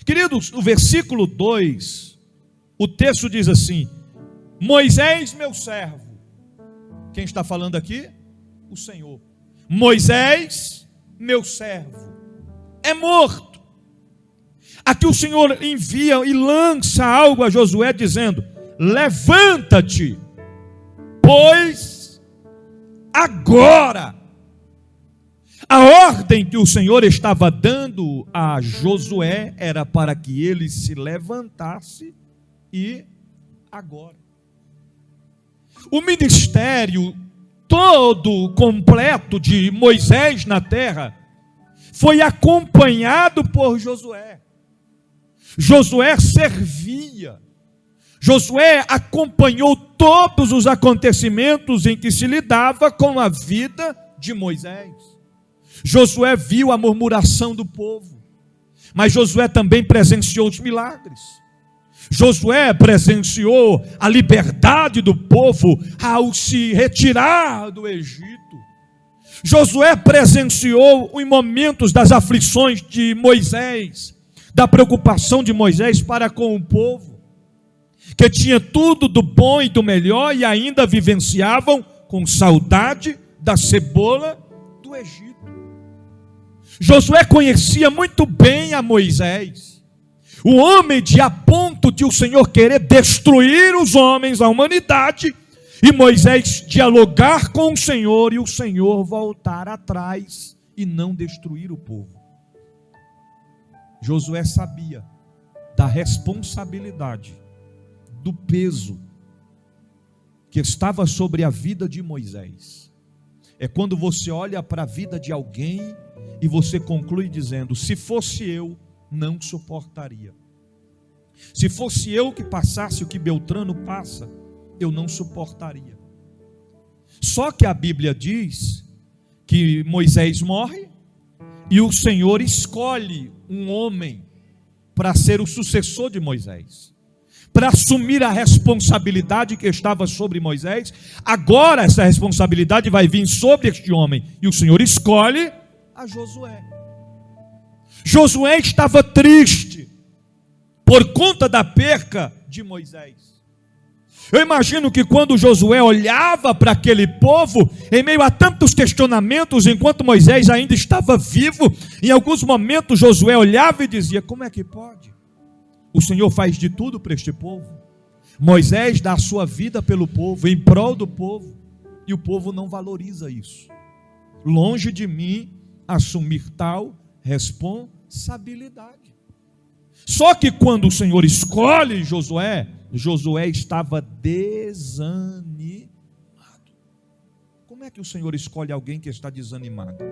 Queridos, no versículo 2, o texto diz assim: Moisés, meu servo. Quem está falando aqui? O Senhor. Moisés, meu servo, é morto. Aqui o Senhor envia e lança algo a Josué dizendo: levanta-te, pois agora. A ordem que o Senhor estava dando a Josué era para que ele se levantasse e agora. O ministério todo completo de Moisés na terra foi acompanhado por Josué. Josué servia. Josué acompanhou todos os acontecimentos em que se lidava com a vida de Moisés. Josué viu a murmuração do povo, mas Josué também presenciou os milagres. Josué presenciou a liberdade do povo ao se retirar do Egito. Josué presenciou em momentos das aflições de Moisés, da preocupação de Moisés para com o povo, que tinha tudo do bom e do melhor e ainda vivenciavam com saudade da cebola do Egito. Josué conhecia muito bem a Moisés, o homem de a ponto de o Senhor querer destruir os homens, a humanidade, e Moisés dialogar com o Senhor e o Senhor voltar atrás e não destruir o povo. Josué sabia da responsabilidade, do peso que estava sobre a vida de Moisés. É quando você olha para a vida de alguém e você conclui dizendo: se fosse eu, não suportaria. Se fosse eu que passasse o que Beltrano passa, eu não suportaria. Só que a Bíblia diz que Moisés morre e o Senhor escolhe um homem para ser o sucessor de Moisés, para assumir a responsabilidade que estava sobre Moisés. Agora essa responsabilidade vai vir sobre este homem, e o Senhor escolhe a Josué. Josué estava triste por conta da perca de Moisés. Eu imagino que quando Josué olhava para aquele povo, em meio a tantos questionamentos, enquanto Moisés ainda estava vivo, em alguns momentos Josué olhava e dizia: como é que pode? O Senhor faz de tudo para este povo. Moisés dá a sua vida pelo povo, em prol do povo, e o povo não valoriza isso. Longe de mim assumir tal responsabilidade. Só que quando o Senhor escolhe Josué, Josué estava desanimado. Como é que o Senhor escolhe alguém que está desanimado?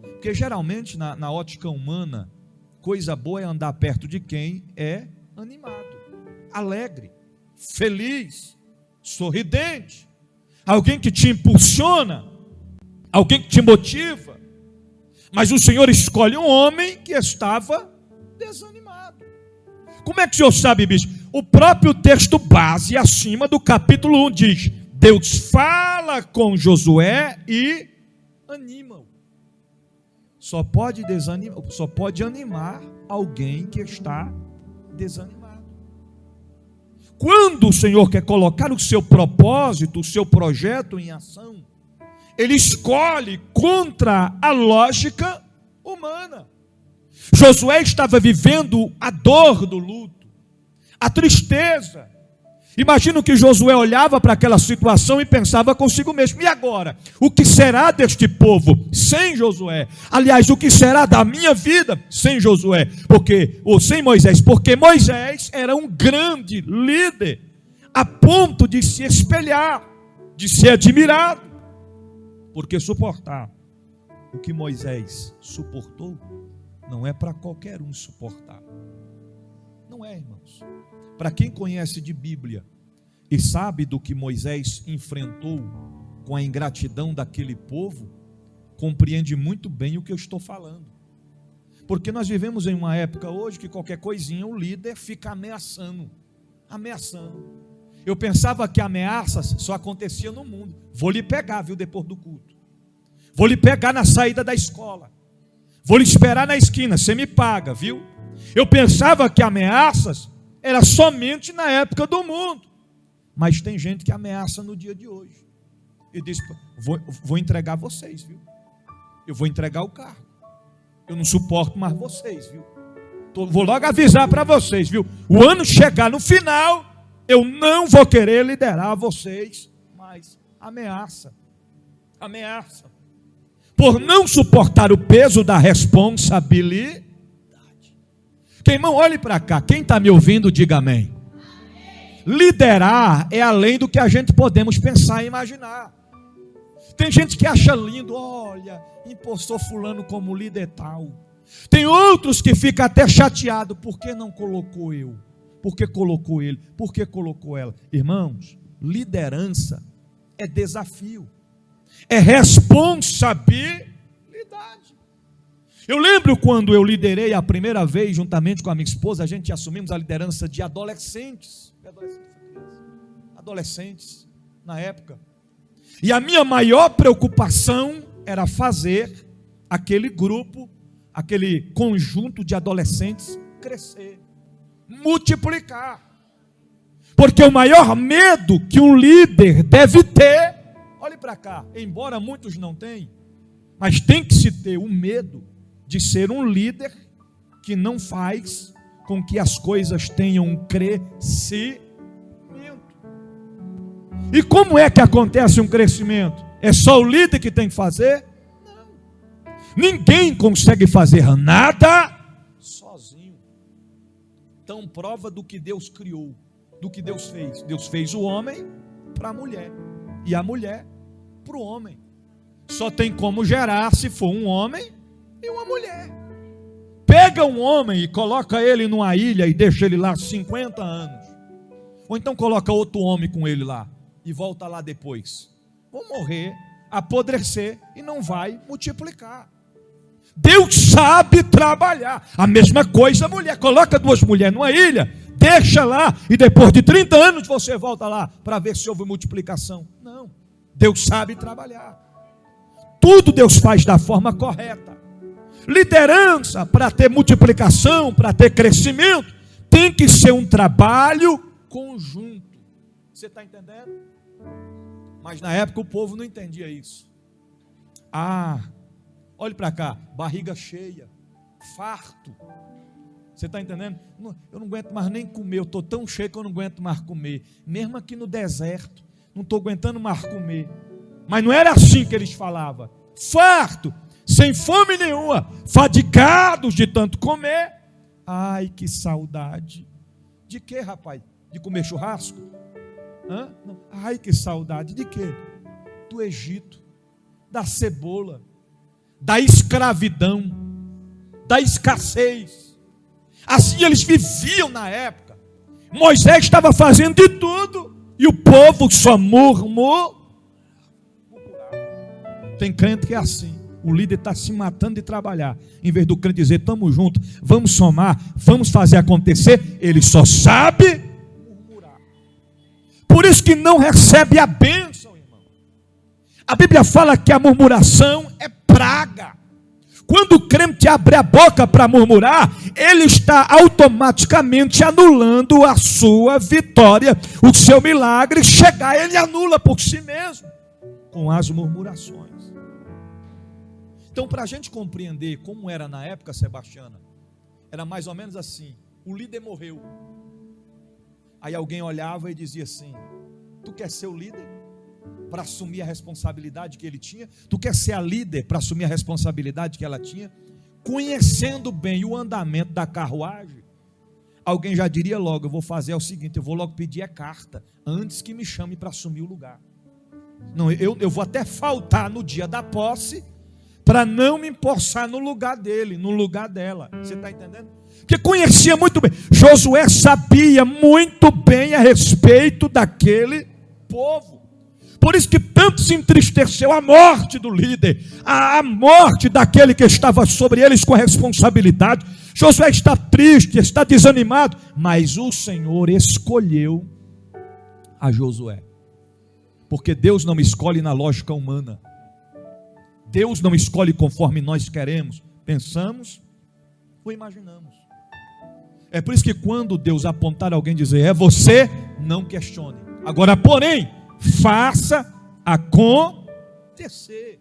Porque geralmente na ótica humana, coisa boa é andar perto de quem é animado, alegre, feliz, sorridente, alguém que te impulsiona, alguém que te motiva. Mas o Senhor escolhe um homem que estava desanimado. Como é que o Senhor sabe, bicho? O próprio texto base acima do capítulo 1 diz: Deus fala com Josué e anima-o. Só pode animar alguém que está desanimado. Quando o Senhor quer colocar o seu propósito, o seu projeto em ação, Ele escolhe contra a lógica humana. Josué estava vivendo a dor do luto, a tristeza. Imagino que Josué olhava para aquela situação e pensava consigo mesmo: e agora? O que será deste povo sem Josué? Aliás, o que será da minha vida sem Josué? Ou sem Moisés? Porque Moisés era um grande líder, a ponto de se espelhar, de ser admirado. Porque suportar o que Moisés suportou não é para qualquer um suportar. Não é, irmãos. Para quem conhece de Bíblia e sabe do que Moisés enfrentou com a ingratidão daquele povo, compreende muito bem o que eu estou falando. Porque nós vivemos em uma época hoje que qualquer coisinha o líder fica ameaçando. Eu pensava que ameaças só aconteciam no mundo. Vou lhe pegar, viu, depois do culto. Vou lhe pegar na saída da escola. Vou lhe esperar na esquina, você me paga, viu? Eu pensava que ameaças era somente na época do mundo. Mas tem gente que ameaça no dia de hoje. E diz, vou entregar vocês, viu? Eu vou entregar o cargo. Eu não suporto mais vocês, viu? Vou logo avisar para vocês, viu? O ano chegar no final, eu não vou querer liderar vocês. Mas ameaça. Ameaça. Por não suportar o peso da responsabilidade. Quem, irmão, olhe para cá. Quem está me ouvindo, diga amém. Liderar é além do que a gente podemos pensar e imaginar. Tem gente que acha lindo, olha, impostou fulano como líder tal. Tem outros que ficam até chateados, por que não colocou eu? Por que colocou ele? Por que colocou ela? Irmãos, liderança é desafio, é responsabilidade. Eu lembro quando eu liderei a primeira vez, juntamente com a minha esposa, a gente assumimos a liderança de adolescentes. Adolescentes, na época. E a minha maior preocupação era fazer aquele grupo, aquele conjunto de adolescentes crescer, multiplicar. Porque o maior medo que um líder deve ter, olhe para cá, embora muitos não tenham, mas tem que se ter o medo de ser um líder que não faz com que as coisas tenham um crescimento. E como é que acontece um crescimento? É só o líder que tem que fazer? Não. Ninguém consegue fazer nada sozinho. Então, prova do que Deus criou, do que Deus fez. Deus fez o homem para a mulher, e a mulher para o homem. Só tem como gerar se for um homem e uma mulher. Pega um homem e coloca ele numa ilha e deixa ele lá 50 anos. Ou então coloca outro homem com ele lá e volta lá depois. Vão morrer, apodrecer e não vai multiplicar. Deus sabe trabalhar. A mesma coisa a mulher. Coloca duas mulheres numa ilha, deixa lá e depois de 30 anos você volta lá para ver se houve multiplicação. Não. Deus sabe trabalhar. Tudo Deus faz da forma correta. Liderança, para ter multiplicação, para ter crescimento, tem que ser um trabalho conjunto. Você está entendendo? Mas na época o povo não entendia isso. Olhe para cá, barriga cheia, farto. Você está entendendo? Eu não aguento mais nem comer, eu estou tão cheio que eu não aguento mais comer. Mesmo aqui no deserto, não estou aguentando mais comer. Mas não era assim que eles falavam. Farto, sem fome nenhuma, fadigados de tanto comer. Ai, que saudade. De quê, rapaz? De comer churrasco? Ai, que saudade. De quê? Do Egito, da cebola, da escravidão, da escassez. Assim eles viviam na época. Moisés estava fazendo de tudo e o povo só murmurava. Tem crente que é assim. O líder está se matando de trabalhar. Em vez do crente dizer, estamos juntos, vamos somar, vamos fazer acontecer, ele só sabe murmurar. Por isso que não recebe a bênção, irmão. A Bíblia fala que a murmuração é praga. Quando o crente abre a boca para murmurar, ele está automaticamente anulando a sua vitória, o seu milagre. Chegar, ele anula por si mesmo, com as murmurações. Então, para a gente compreender como era na época, Sebastiana, era mais ou menos assim: o líder morreu. Aí alguém olhava e dizia assim: tu quer ser o líder para assumir a responsabilidade que ele tinha? Tu quer ser a líder para assumir a responsabilidade que ela tinha? Conhecendo bem o andamento da carruagem, alguém já diria logo: eu vou fazer o seguinte, eu vou logo pedir a carta, antes que me chame para assumir o lugar. Não, eu vou até faltar no dia da posse, para não me empossar no lugar dele, no lugar dela. Você está entendendo? Porque conhecia muito bem. Josué sabia muito bem a respeito daquele povo. Por isso que tanto se entristeceu a morte do líder, a morte daquele que estava sobre eles com a responsabilidade. Josué está triste, está desanimado, mas o Senhor escolheu a Josué. Porque Deus não escolhe na lógica humana. Deus não escolhe conforme nós queremos, pensamos ou imaginamos. É por isso que quando Deus apontar alguém e dizer, é você, não questione. Agora, porém, faça acontecer.